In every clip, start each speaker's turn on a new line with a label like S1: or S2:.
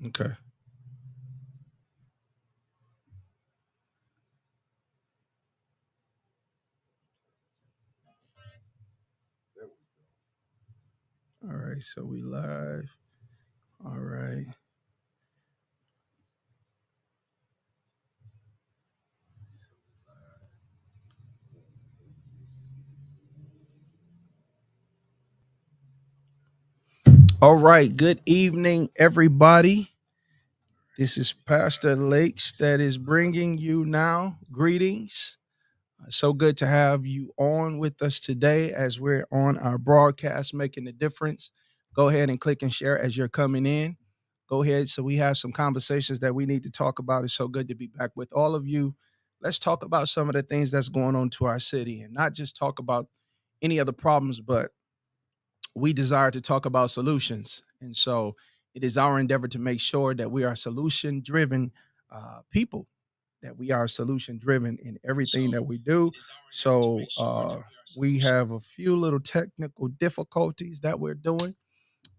S1: Okay. All right. So we live. All right. All right. Good evening, everybody. This is Pastor Lakes that is bringing you now greetings. So good to have you on with us today as we're on our broadcast, making a difference. Go ahead and click and share as you're coming in. Go ahead. So we have some conversations that we need to talk about. It's so good to be back with all of you. Let's talk about some of the things that's going on to our city and not just talk about any other problems, but we desire to talk about solutions. And so it is our endeavor to make sure that we are solution driven people, that we are solution driven in everything that we do. So we have a few little technical difficulties that we're doing,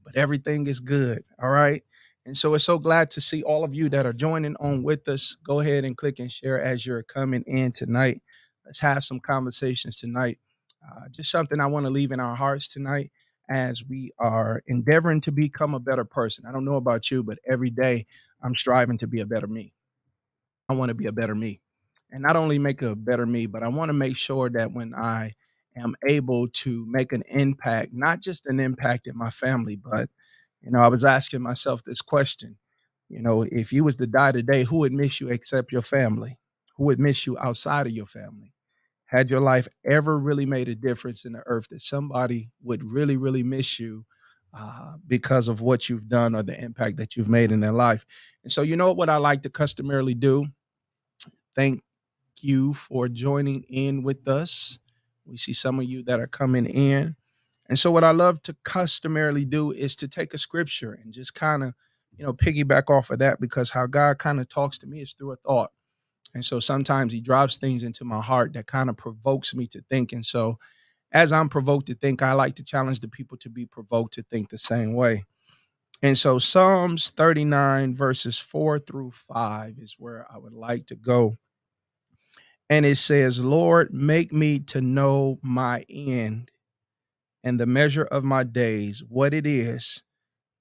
S1: but everything is good. All right. And so it's so glad to see all of you that are joining on with us. Go ahead and click and share as you're coming in tonight. Let's have some conversations tonight. Just something I want to leave in our hearts tonight as we are endeavoring to become a better person. I don't know about you, but every day I'm striving to be a better me. I want to be a better me. And not only make a better me, but I want to make sure that when I am able to make an impact, not just an impact in my family, but I was asking myself this question. If you was to die today, who would miss you except your family? Who would miss you outside of your family? Had your life ever really made a difference in the earth that somebody would really, really miss you because of what you've done or the impact that you've made in their life? And so, you know what I like to customarily do? Thank you for joining in with us. We see some of you that are coming in. And so, what I love to customarily do is to take a scripture and just kind of, piggyback off of that, because how God kind of talks to me is through a thought. And so sometimes he drops things into my heart that kind of provokes me to think. And so, as I'm provoked to think, I like to challenge the people to be provoked to think the same way. And so, Psalms 39, verses 4 through 5 is where I would like to go. And it says, Lord, make me to know my end and the measure of my days, what it is,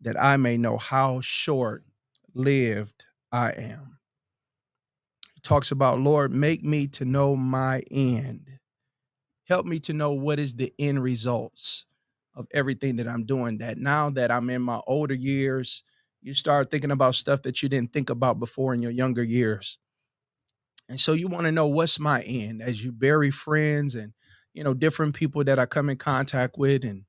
S1: that I may know how short lived I am. He talks about, Lord, make me to know my end. Help me to know what is the end results of everything that I'm doing. That now that I'm in my older years, you start thinking about stuff that you didn't think about before in your younger years. And so you want to know what's my end as you bury friends and different people that I come in contact with, and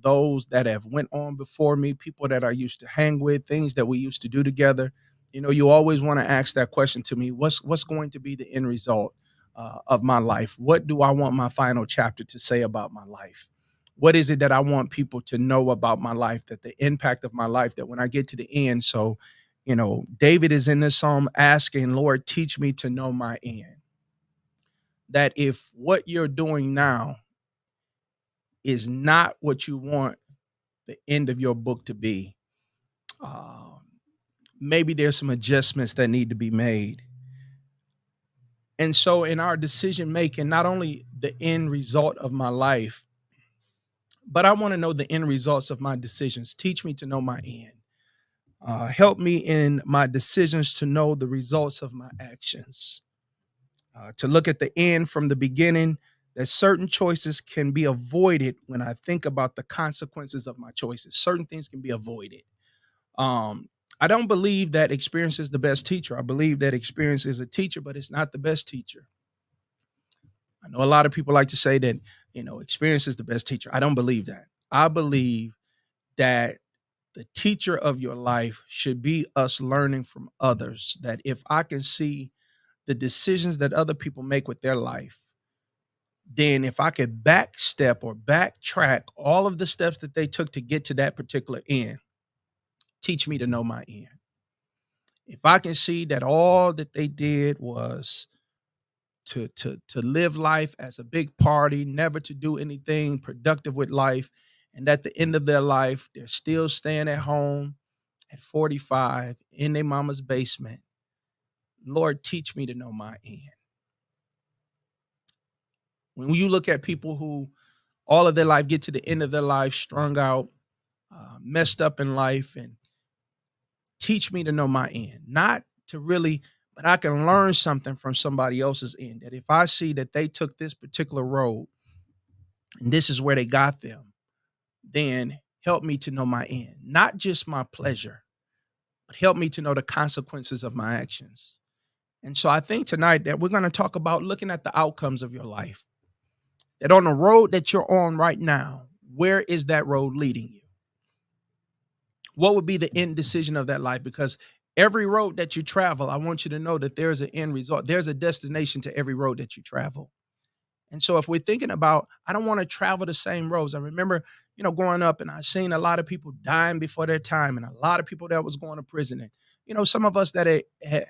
S1: those that have went on before me, people that I used to hang with, things that we used to do together. You always want to ask that question to me: what's going to be the end result of my life? What do I want my final chapter to say about my life? What is it that I want people to know about my life? That the impact of my life, that when I get to the end, so David is in this psalm asking, Lord, teach me to know my end. That if what you're doing now is not what you want the end of your book to be, um, maybe there's some adjustments that need to be made. And so, in our decision making, not only the end result of my life, but I want to know the end results of my decisions. Teach me to know my end. Help me in my decisions to know the results of my actions. To look at the end from the beginning, that certain choices can be avoided when I think about the consequences of my choices. Certain things can be avoided. Um, I don't believe that experience is the best teacher. I believe that experience is a teacher, but it's not the best teacher. I know a lot of people like to say that, experience is the best teacher. I don't believe that. I believe that the teacher of your life should be us learning from others. That if I can see the decisions that other people make with their life, then if I could backstep or backtrack all of the steps that they took to get to that particular end, teach me to know my end. If I can see that all that they did was to live life as a big party, never to do anything productive with life, and at the end of their life, they're still staying at home, at 45 in their mama's basement. Lord, teach me to know my end. When you look at people who all of their life get to the end of their life strung out, messed up in life, and teach me to know my end, not to really, but I can learn something from somebody else's end. That if I see that they took this particular road and this is where they got them, then help me to know my end, not just my pleasure, but help me to know the consequences of my actions. And so I think tonight that we're going to talk about looking at the outcomes of your life. That on the road that you're on right now, where is that road leading you? What would be the end decision of that life? Because every road that you travel, I want you to know that there's an end result. There's a destination to every road that you travel. And so if we're thinking about, I don't want to travel the same roads. I remember, growing up and I seen a lot of people dying before their time and a lot of people that was going to prison. And, some of us that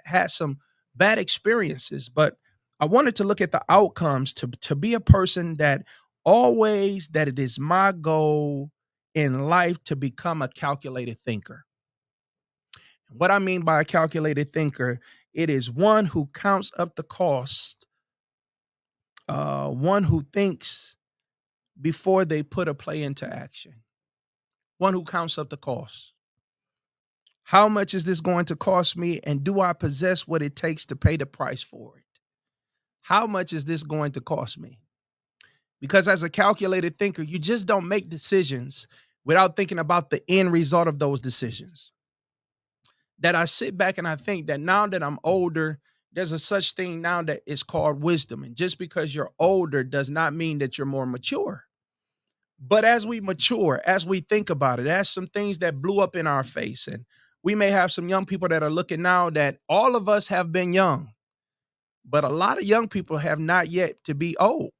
S1: had some bad experiences, but I wanted to look at the outcomes to be a person that always that it is my goal in life to become a calculated thinker. What I mean by a calculated thinker, it is one who counts up the cost, one who thinks before they put a play into action, one who counts up the cost. How much is this going to cost me? And do I possess what it takes to pay the price for it? How much is this going to cost me? Because as a calculated thinker, you just don't make decisions without thinking about the end result of those decisions. That I sit back and I think that now that I'm older, there's a such thing now that is called wisdom. And just because you're older does not mean that you're more mature. But as we mature, as we think about it, as some things that blew up in our face, and we may have some young people that are looking now that all of us have been young, but a lot of young people have not yet to be old.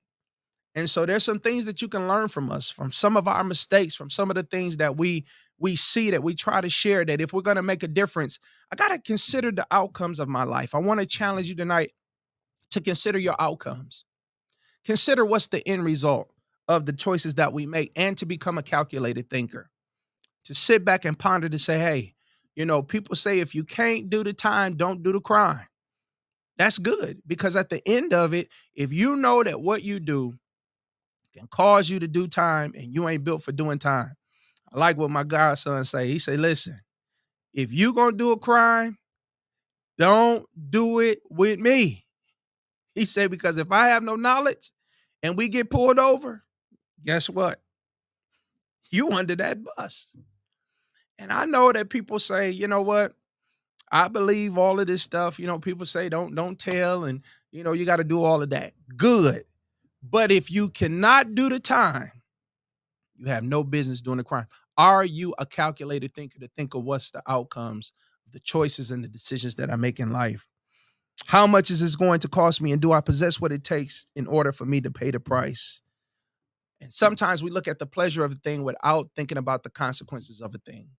S1: And so there's some things that you can learn from us, from some of our mistakes, from some of the things that we see that we try to share, that if we're going to make a difference, I got to consider the outcomes of my life. I want to challenge you tonight to consider your outcomes. Consider what's the end result of the choices that we make and to become a calculated thinker. To sit back and ponder to say, hey, people say if you can't do the time, don't do the crime. That's good because at the end of it, if you know that what you do can cause you to do time and you ain't built for doing time. I like what my godson say. He say, listen, if you going to do a crime, don't do it with me. He said, because if I have no knowledge and we get pulled over, guess what? You under that bus. And I know that people say, you know what? I believe all of this stuff. People say don't tell and you got to do all of that. Good. But if you cannot do the time, you have no business doing the crime. Are you a calculated thinker to think of what's the outcomes, the choices and the decisions that I make in life? How much is this going to cost me? And do I possess what it takes in order for me to pay the price? And sometimes we look at the pleasure of a thing without thinking about the consequences of a thing.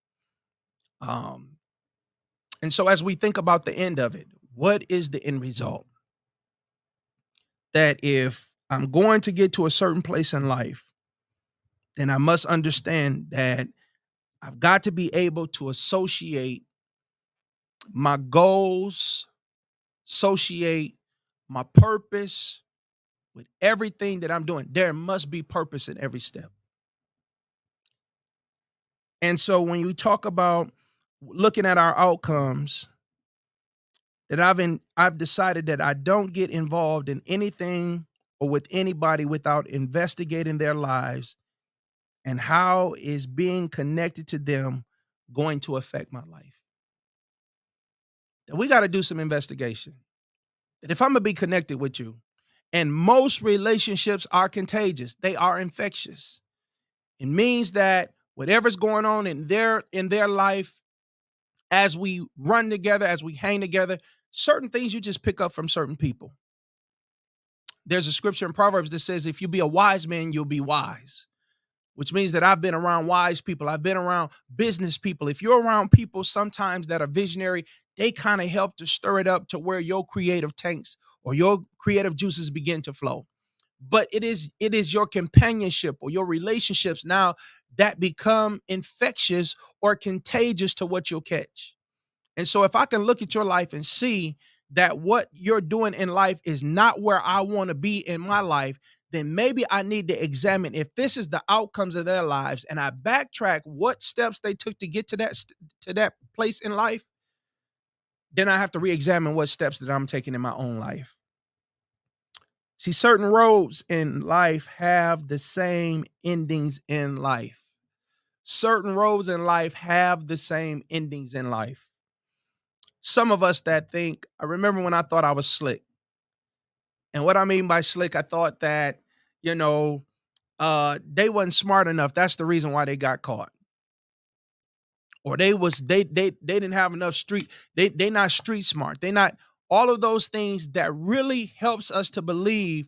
S1: And so as we think about the end of it, what is the end result? That if I'm going to get to a certain place in life, then I must understand that I've got to be able to associate my goals, associate my purpose with everything that I'm doing. There must be purpose in every step. And so when you talk about looking at our outcomes, that I've decided that I don't get involved in anything or with anybody without investigating their lives and how is being connected to them going to affect my life. That we got to do some investigation. That if I'm gonna be connected with you, and most relationships are contagious, they are infectious. It means that whatever's going on in their life, as we run together, as we hang together, certain things you just pick up from certain people. There's a scripture in Proverbs that says, if you be a wise man, you'll be wise, which means that I've been around wise people. I've been around business people. If you're around people sometimes that are visionary, they kind of help to stir it up to where your creative tanks or your creative juices begin to flow. but it is your companionship or your relationships now that become infectious or contagious to what you'll catch. And so if I can look at your life and see that what you're doing in life is not where I want to be in my life, then maybe I need to examine if this is the outcomes of their lives and I backtrack what steps they took to get to that place in life, then I have to re-examine what steps that I'm taking in my own life. See, certain roads in life have the same endings in life. Certain roads in life have the same endings in life. Some of us that think, I remember when I thought I was slick. And what I mean by slick, I thought that, you know, they wasn't smart enough. That's the reason why they got caught. Or they didn't have enough street, they not street smart. They not all of those things that really helps us to believe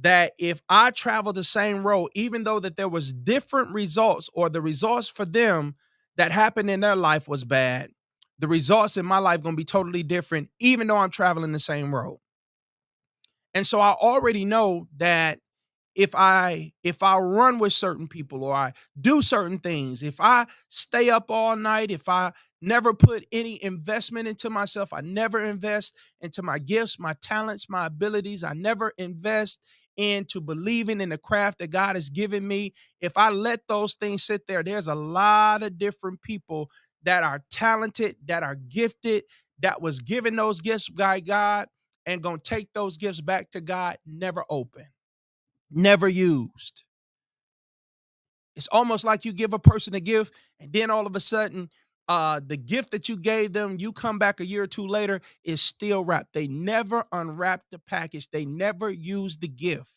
S1: that if I travel the same road, even though that there was different results or the results for them that happened in their life was bad, the results in my life going to be totally different, even though I'm traveling the same road. And so I already know that if I run with certain people or I do certain things, if I stay up all night, if I never put any investment into myself, I never invest into my gifts, my talents, my abilities, I never invest into believing in the craft that God has given me. If I let those things sit there, there's a lot of different people that are talented, that are gifted, that was given those gifts by God and going to take those gifts back to God, never open, never used. It's almost like you give a person a gift, and then all of a sudden, the gift that you gave them, you come back a year or two later, is still wrapped. They never unwrapped the package. They never used the gift.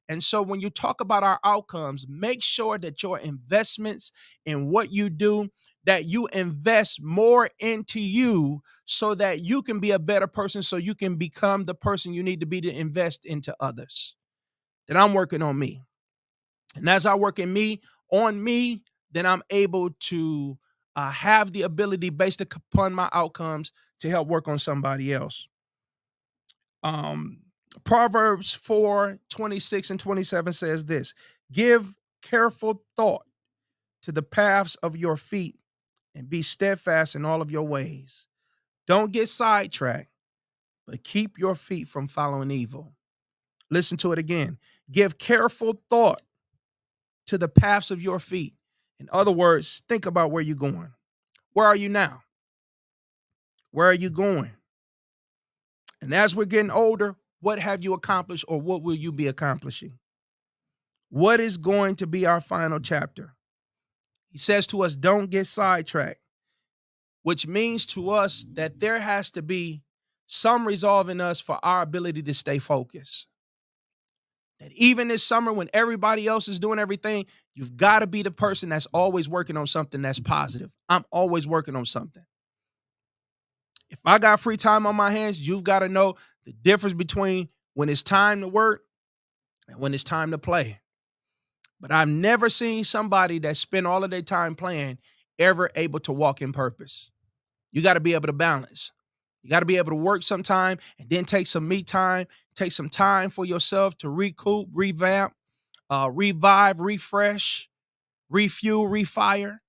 S1: And so when you talk about our outcomes, make sure that your investments in what you do, that you invest more into you so that you can be a better person, so you can become the person you need to be to invest into others. That I'm working on me. And as I work in me, on me, then I'm able to have the ability based upon my outcomes to help work on somebody else. Um, Proverbs 4:26 and 27 says this: give careful thought to the paths of your feet and be steadfast in all of your ways. Don't get sidetracked, but keep your feet from following evil. Listen to it again. Give careful thought to the paths of your feet. In other words, think about where you're going. Where are you now? Where are you going? And as we're getting older, what have you accomplished or what will you be accomplishing? What is going to be our final chapter? He says to us, don't get sidetracked, which means to us that there has to be some resolve in us for our ability to stay focused. That even this summer, when everybody else is doing everything, you've got to be the person that's always working on something that's positive. I'm always working on something. If I got free time on my hands, you've got to know the difference between when it's time to work and when it's time to play. But I've never seen somebody that spent all of their time playing ever able to walk in purpose. You got to be able to balance. You got to be able to work sometime and then take some me time, take some time for yourself to recoup, revamp, revive, refresh, refuel, refire.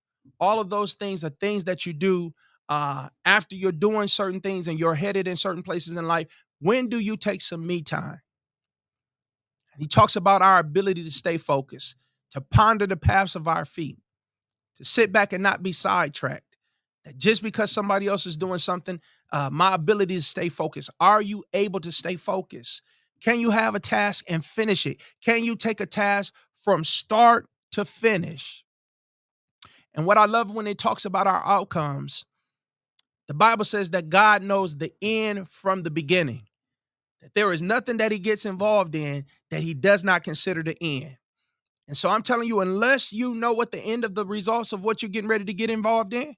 S1: All of those things are things that you do after you're doing certain things and you're headed in certain places in life. When do you take some me time? He talks about our ability to stay focused, to ponder the paths of our feet, to sit back and not be sidetracked. That just because somebody else is doing something, my ability to stay focused. Are you able to stay focused? Can you have a task and finish it? Can you take a task from start to finish? And what I love when it talks about our outcomes, the Bible says that God knows the end from the beginning, that there is nothing that he gets involved in that he does not consider the end. And so I'm telling you, unless you know what the end of the results of what you're getting ready to get involved in,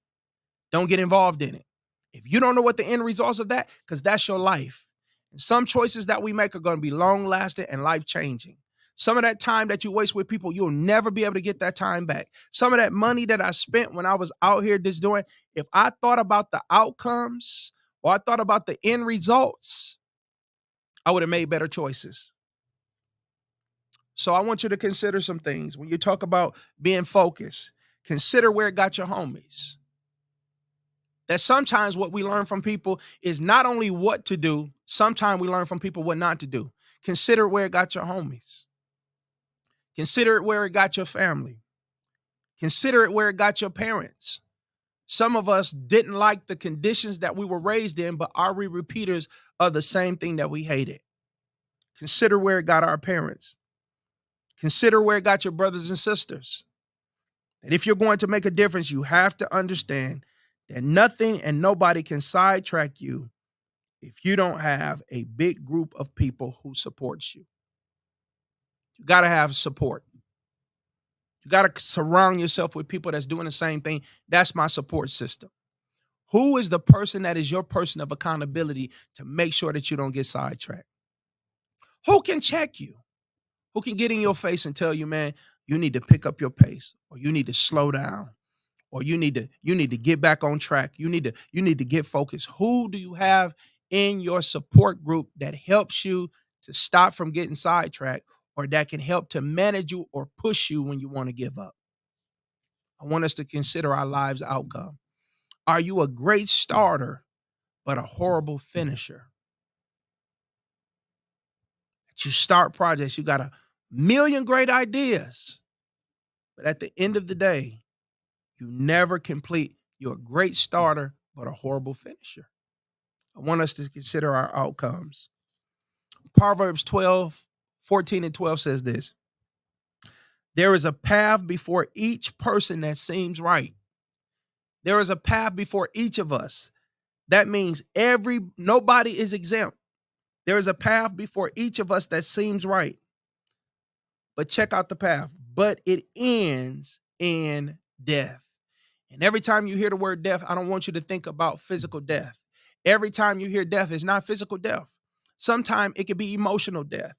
S1: don't get involved in it. If you don't know what the end results of that, because that's your life. And some choices that we make are going to be long lasting and life changing. Some of that time that you waste with people, you'll never be able to get that time back. Some of that money that I spent when I was out here just doing, if I thought about the outcomes or I thought about the end results, I would have made better choices. So I want you to consider some things. When you talk about being focused, consider where it got your homies. That sometimes what we learn from people is not only what to do, sometimes we learn from people what not to do. Consider where it got your homies. Consider it where it got your family. Consider it where it got your parents. Some of us didn't like the conditions that we were raised in, but are we repeaters of the same thing that we hated? Consider where it got our parents. Consider where it got your brothers and sisters. And if you're going to make a difference, you have to understand that nothing and nobody can sidetrack you if you don't have a big group of people who supports you. You got to have support. You got to surround yourself with people that's doing the same thing. That's my support system. Who is the person that is your person of accountability to make sure that you don't get sidetracked? Who can check you? Who can get in your face and tell you, man, you need to pick up your pace, or you need to slow down, or you need to get back on track. You need to get focused. Who do you have in your support group that helps you to stop from getting sidetracked, or that can help to manage you or push you when you want to give up? I want us to consider our lives outcome. Are you a great starter but a horrible finisher? You start projects, you got a million great ideas, but at the end of the day, you never complete. You're a great starter but a horrible finisher. I want us to consider our outcomes. Proverbs 12:14 and 12 says this: there is a path before each person that seems right. There is a path before each of us. That means nobody is exempt. There is a path before each of us that seems right. But check out the path. But it ends in death. And every time you hear the word death, I don't want you to think about physical death. Every time you hear death, it's not physical death. Sometimes it could be emotional death.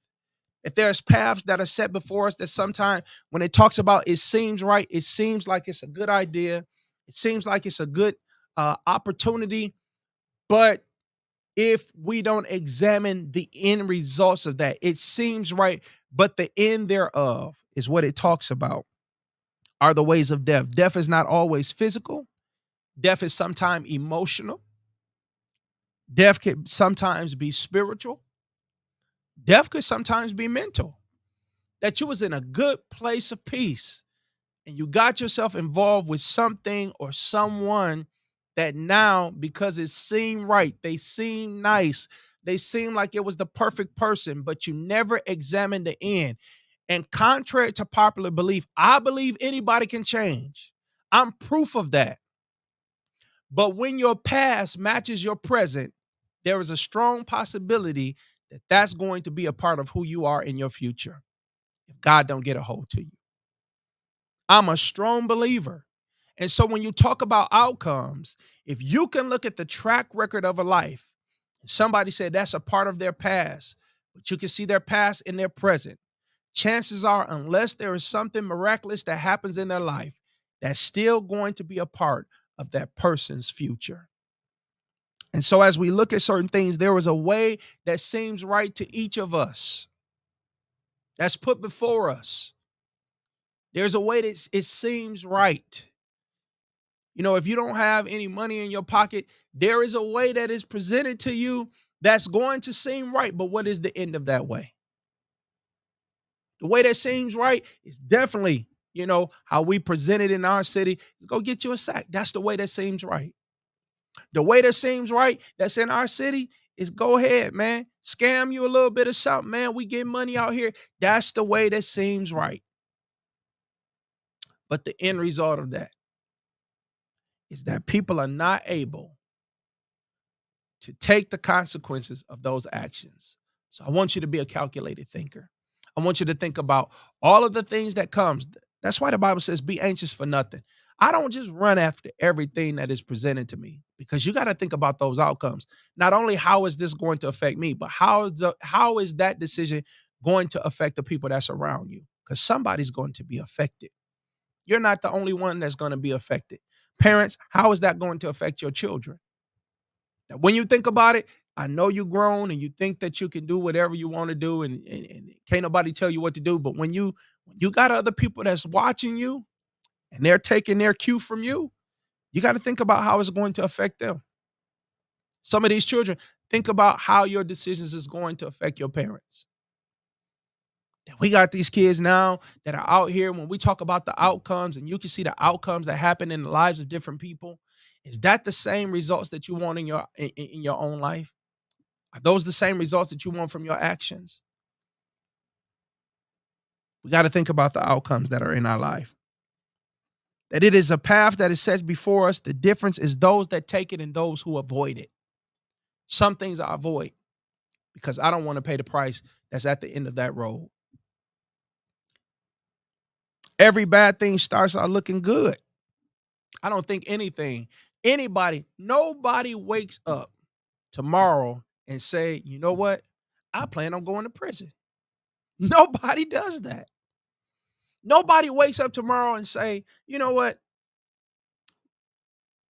S1: If there's paths that are set before us that sometimes when it talks about it seems right, it seems like it's a good idea. It seems like it's a good opportunity. But if we don't examine the end results of that, it seems right, but the end thereof is what it talks about are the ways of death. Death is not always physical. Death is sometimes emotional. Death can sometimes be spiritual. Death could sometimes be mental. That you was in a good place of peace and you got yourself involved with something or someone that now, because it seemed right, they seemed nice, they seemed like it was the perfect person, but you never examined the end. And contrary to popular belief, I believe anybody can change. I'm proof of that. But when your past matches your present, there is a strong possibility that that's going to be a part of who you are in your future if God don't get a hold to you. I'm a strong believer. And so when you talk about outcomes, if you can look at the track record of a life, somebody said that's a part of their past, but you can see their past in their present. Chances are, unless there is something miraculous that happens in their life, that's still going to be a part of that person's future. And so as we look at certain things, there is a way that seems right to each of us that's put before us. There's a way that it seems right. You know, if you don't have any money in your pocket, there is a way that is presented to you that's going to seem right. But what is the end of that way? The way that seems right is definitely, how we present it in our city is go get you a sack. That's the way that seems right. The way that seems right that's in our city is go ahead, man. Scam you a little bit of something, man. We get money out here. That's the way that seems right. But the end result of that is that people are not able to take the consequences of those actions. So I want you to be a calculated thinker. I want you to think about all of the things that comes. That's why the Bible says be anxious for nothing. I don't just run after everything that is presented to me because you got to think about those outcomes. Not only how is this going to affect me, but how is that decision going to affect the people that's around you? Because somebody's going to be affected. You're not the only one that's going to be affected. Parents, how is that going to affect your children? Now, when you think about it, I know you grown and you think that you can do whatever you want to do, and can't nobody tell you what to do. But when you got other people that's watching you and they're taking their cue from you got to think about how it's going to affect them. Some of these children, think about how your decisions is going to affect your parents. We got these kids now that are out here. When we talk about the outcomes, and you can see the outcomes that happen in the lives of different people, is that the same results that you want in your own life? Are those the same results that you want from your actions? We got to think about the outcomes that are in our life. That it is a path that is set before us. The difference is those that take it and those who avoid it. Some things I avoid because I don't want to pay the price that's at the end of that road. Every bad thing starts out looking good. I don't think nobody wakes up tomorrow and say, you know what? I plan on going to prison. Nobody does that. Nobody wakes up tomorrow and say, you know what?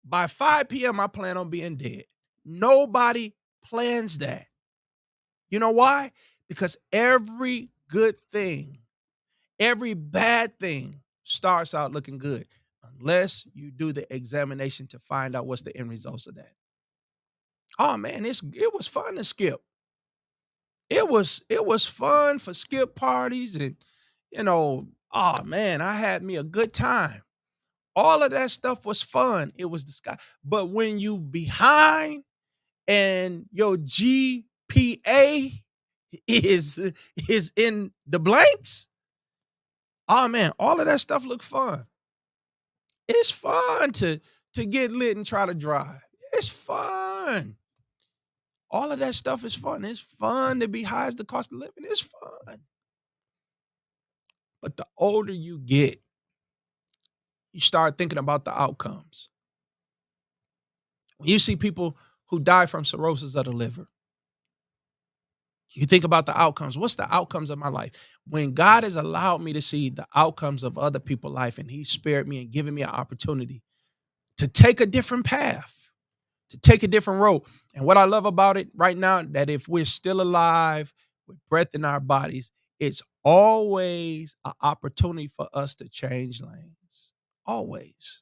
S1: By 5 p.m., I plan on being dead. Nobody plans that. You know why? Because every good thing, every bad thing starts out looking good unless you do the examination to find out what's the end results of that. Oh man, it was fun to skip. It was fun for skip parties, and oh man, I had me a good time. All of that stuff was fun. It was the sky. But when you behind and your GPA is in the blanks, oh man, all of that stuff look fun. It's fun to get lit and try to drive. It's fun. All of that stuff is fun. It's fun to be high as the cost of living. It's fun. But the older you get, you start thinking about the outcomes. When you see people who die from cirrhosis of the liver, you think about the outcomes. What's the outcomes of my life? When God has allowed me to see the outcomes of other people's life, and He spared me and given me an opportunity to take a different path, to take a different road. And what I love about it right now, that if we're still alive with breath in our bodies, it's always an opportunity for us to change lanes. Always.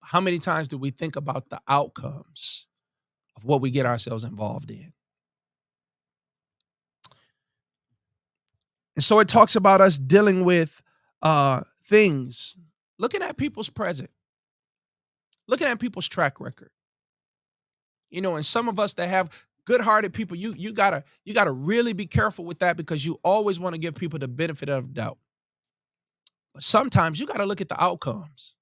S1: How many times do we think about the outcomes of what we get ourselves involved in? And so it talks about us dealing with things, looking at people's present, looking at people's track record. And some of us that have good-hearted people, you gotta really be careful with that, because you always want to give people the benefit of the doubt. But sometimes you gotta look at the outcomes.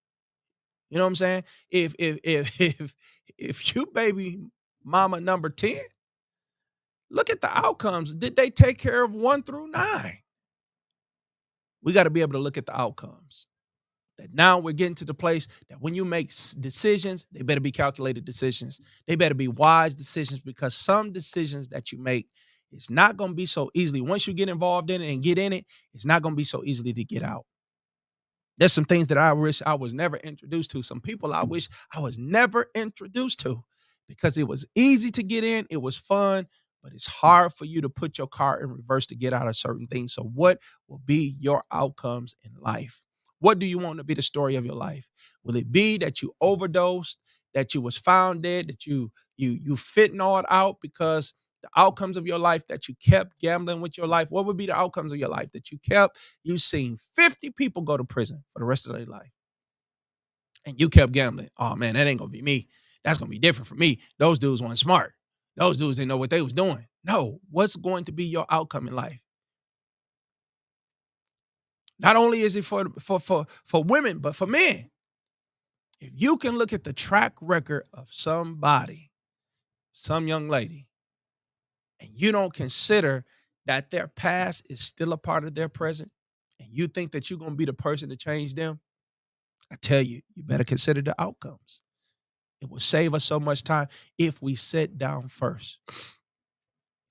S1: You know what I'm saying? If you baby mama number 10, look at the outcomes. Did they take care of 1 through 9? We got to be able to look at the outcomes. That now we're getting to the place that when you make decisions, they better be calculated decisions. They better be wise decisions, because some decisions that you make, it's not going to be so easily. Once you get involved in it and get in it, it's not going to be so easily to get out. There's some things that I wish I was never introduced to. Some people I wish I was never introduced to, because it was easy to get in. It was fun, but it's hard for you to put your car in reverse to get out of certain things. So what will be your outcomes in life? What do you want to be the story of your life? Will it be that you overdosed, that you was found dead, that you fentanyled out because the outcomes of your life, that you kept gambling with your life? What would be the outcomes of your life? That you seen 50 people go to prison for the rest of their life, and you kept gambling. Oh man, that ain't gonna be me. That's gonna be different for me. Those dudes weren't smart. Those dudes didn't know what they was doing. No, what's going to be your outcome in life? Not only is it for women, but for men. If you can look at the track record of somebody, some young lady, and you don't consider that their past is still a part of their present, and you think that you're going to be the person to change them, I tell you, you better consider the outcomes. It will save us so much time if we sit down first.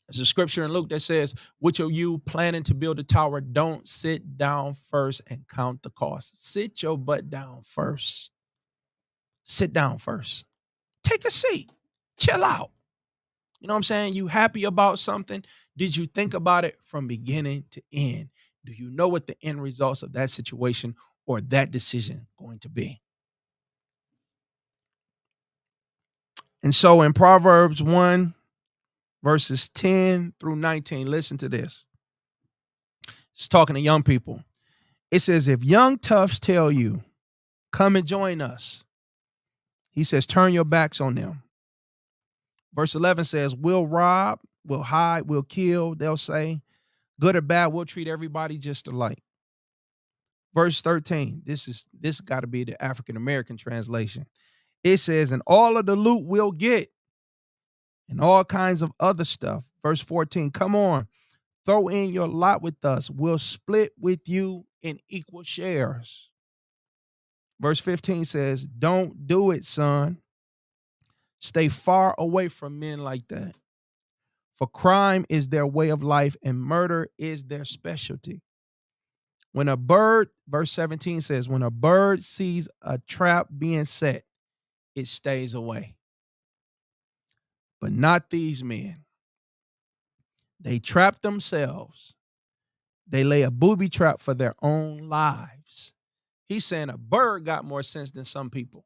S1: There's a scripture in Luke that says, which of you planning to build a tower, don't sit down first and count the cost. Sit your butt down first. Sit down first. Take a seat. Chill out. You know what I'm saying? You happy about something? Did you think about it from beginning to end? Do you know what the end results of that situation or that decision going to be? And so in Proverbs 1, verses 10 through 19, listen to this. It's talking to young people. It says, if young toughs tell you, come and join us, he says, turn your backs on them. Verse 11 says, we'll rob, we'll hide, we'll kill. They'll say, good or bad, we'll treat everybody just alike. Verse 13, this got to be the African American translation. It says, and all of the loot we'll get and all kinds of other stuff. Verse 14, come on, throw in your lot with us. We'll split with you in equal shares. Verse 15 says, don't do it, son. Stay far away from men like that. For crime is their way of life and murder is their specialty. When a bird, verse 17 says, when a bird sees a trap being set, it stays away. But not these men. They trap themselves. They lay a booby trap for their own lives. He's saying a bird got more sense than some people.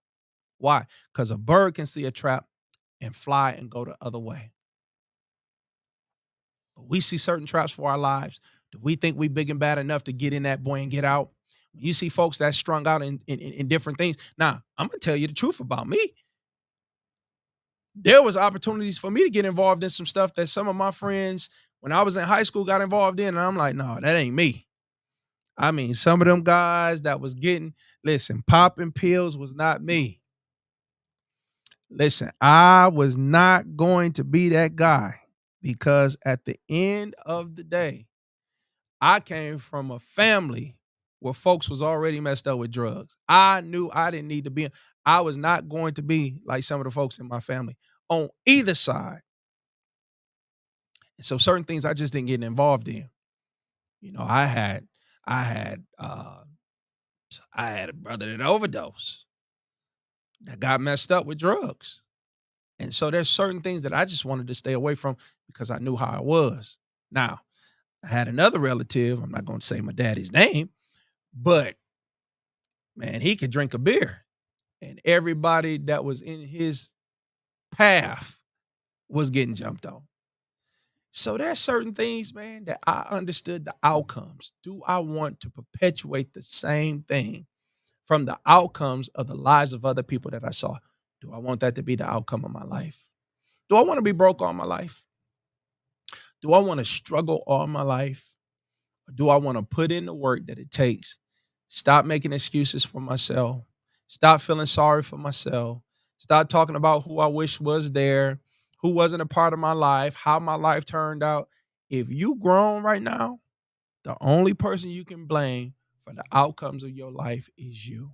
S1: Why? Because a bird can see a trap and fly and go the other way. But we see certain traps for our lives. Do we think we big and bad enough to get in that boy and get out? When you see folks that's strung out in different things. Now, I'm going to tell you the truth about me. There was opportunities for me to get involved in some stuff that some of my friends, when I was in high school, got involved in. And I'm like, no, that ain't me. I mean, some of them guys that was popping pills was not me. Listen, I was not going to be that guy because at the end of the day, I came from a family where folks was already messed up with drugs. I knew I didn't need to be. I was not going to be like some of the folks in my family on either side. And so certain things I just didn't get involved in. You know, I had a brother that overdosed, that got messed up with drugs. And so there's certain things that I just wanted to stay away from because I knew how I was. Now, I had another relative, I'm not going to say my daddy's name, but man, he could drink a beer. And everybody that was in his path was getting jumped on. So there's certain things, man, that I understood the outcomes. Do I want to perpetuate the same thing from the outcomes of the lives of other people that I saw? Do I want that to be the outcome of my life? Do I want to be broke all my life? Do I want to struggle all my life? Or do I want to put in the work that it takes? Stop making excuses for myself. Stop feeling sorry for myself. Stop talking about who I wish was there, who wasn't a part of my life, how my life turned out. If you grown right now, the only person you can blame for the outcomes of your life is you.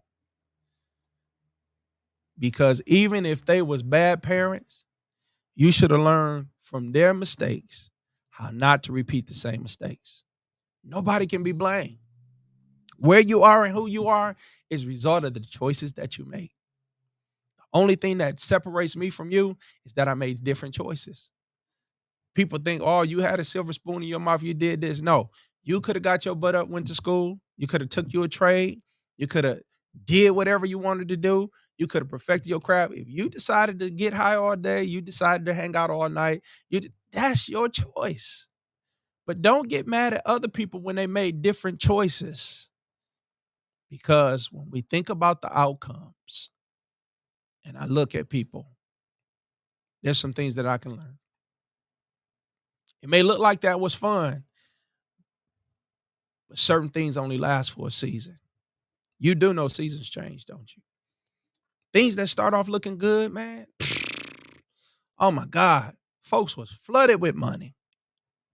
S1: Because even if they was bad parents, you should have learned from their mistakes how not to repeat the same mistakes. Nobody can be blamed. Where you are and who you are is a result of the choices that you make. The only thing that separates me from you is that I made different choices. People think, oh, you had a silver spoon in your mouth, you did this. No, you could have got your butt up, went to school. You could have took you a trade. You could have did whatever you wanted to do. You could have perfected your craft. If you decided to get high all day, you decided to hang out all night, that's your choice. But don't get mad at other people when they made different choices. Because when we think about the outcomes and I look at people, there's some things that I can learn. It may look like that was fun, but certain things only last for a season. You do know seasons change, don't you? Things that start off looking good, man. Oh my God. Folks was flooded with money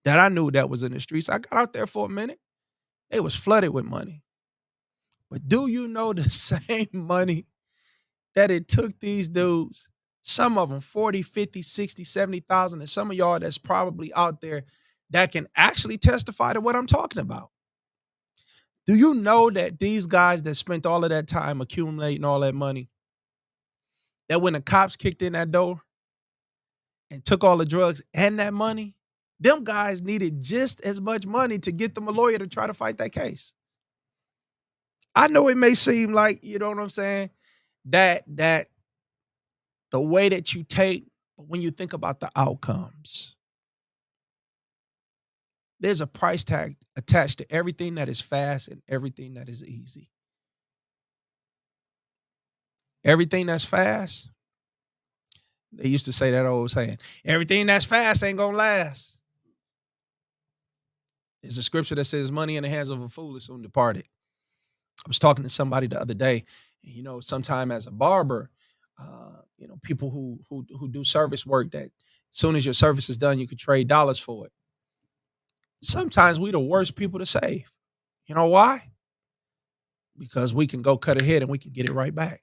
S1: that I knew that was in the streets. I got out there for a minute. They was flooded with money. But do you know the same money that it took these dudes, some of them 40, 50, 60, 70,000, and some of y'all that's probably out there that can actually testify to what I'm talking about. Do you know that these guys that spent all of that time accumulating all that money, that when the cops kicked in that door, and took all the drugs and that money, them guys needed just as much money to get them a lawyer to try to fight that case. I know it may seem like, you know what I'm saying, that the way that you take, but when you think about the outcomes, there's a price tag attached to everything that is fast and everything that is easy. Everything that's fast, they used to say that old saying, everything that's fast ain't gonna last. There's a scripture that says money in the hands of a fool is soon departed. I was talking to somebody the other day, and, sometime as a barber, people who do service work, that as soon as your service is done, you could trade dollars for it. Sometimes we the worst people to save. You know why? Because we can go cut ahead and we can get it right back.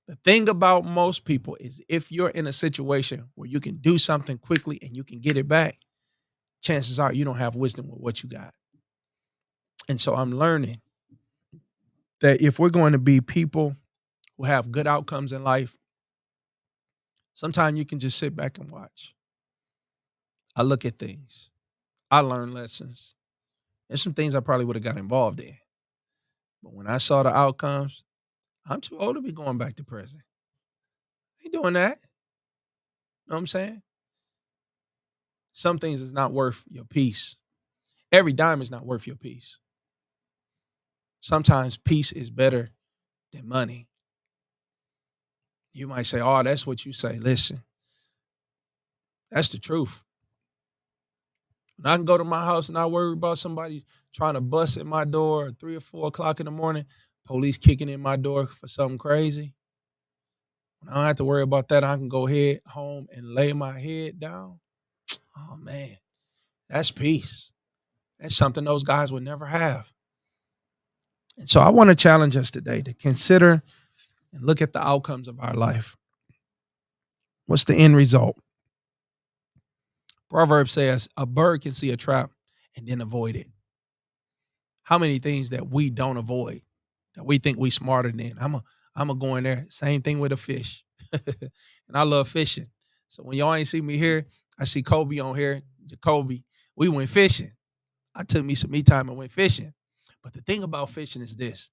S1: The thing about most people is if you're in a situation where you can do something quickly and you can get it back, chances are you don't have wisdom with what you got. And so I'm learning that if we're going to be people who have good outcomes in life, sometimes you can just sit back and watch. I look at things. I learn lessons. There's some things I probably would have got involved in. But when I saw the outcomes, I'm too old to be going back to prison. I ain't doing that. You know what I'm saying? Some things is not worth your peace. Every dime is not worth your peace. Sometimes peace is better than money. You might say, oh, that's what you say. Listen, that's the truth. When I can go to my house and not worry about somebody trying to bust at my door at 3 or 4 o'clock in the morning, police kicking in my door for something crazy. When I don't have to worry about that, I can go ahead home and lay my head down. Oh, man, that's peace. That's something those guys would never have. And so I want to challenge us today to consider and look at the outcomes of our life. What's the end result? Proverbs says a bird can see a trap and then avoid it. How many things that we don't avoid, that we think we smarter than? I'm a go in there. Same thing with a fish. And I love fishing. So when y'all ain't see me here, I see Kobe on here, Jacoby. We went fishing. I took me some me time and went fishing. But the thing about fishing is this.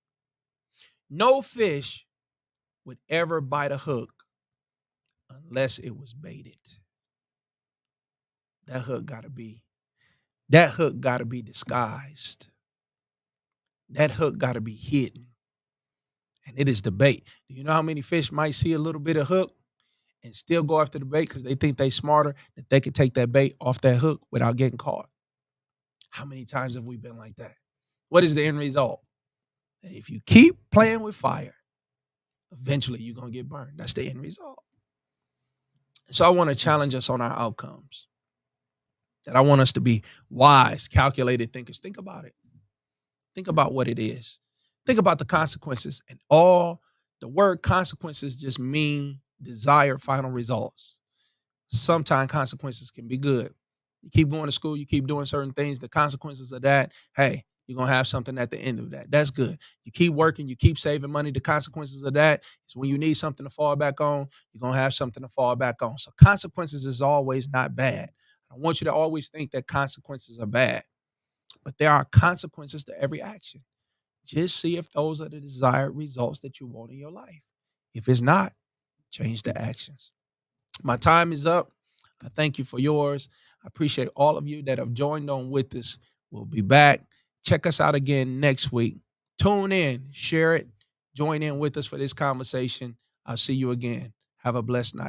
S1: No fish would ever bite a hook unless it was baited. That hook gotta be disguised. That hook gotta be hidden. And it is the bait. Do you know how many fish might see a little bit of hook and still go after the bait because they think they smarter, that they can take that bait off that hook without getting caught? How many times have we been like that? What is the end result? That if you keep playing with fire, eventually you're going to get burned. That's the end result. So I want to challenge us on our outcomes. That I want us to be wise, calculated thinkers. Think about it. Think about what it is. Think about the consequences. And all the word consequences just mean desired final results. Sometimes consequences can be good. You keep going to school, you keep doing certain things, the consequences of that, hey, you're going to have something at the end of that. That's good. You keep working, you keep saving money. The consequences of that is when you need something to fall back on, you're going to have something to fall back on. So consequences is always not bad. I want you to always think that consequences are bad, but there are consequences to every action. Just see if those are the desired results that you want in your life. If it's not, change the actions. My time is up. I thank you for yours. I appreciate all of you that have joined on with us. We'll be back. Check us out again next week. Tune in, share it, join in with us for this conversation. I'll see you again. Have a blessed night.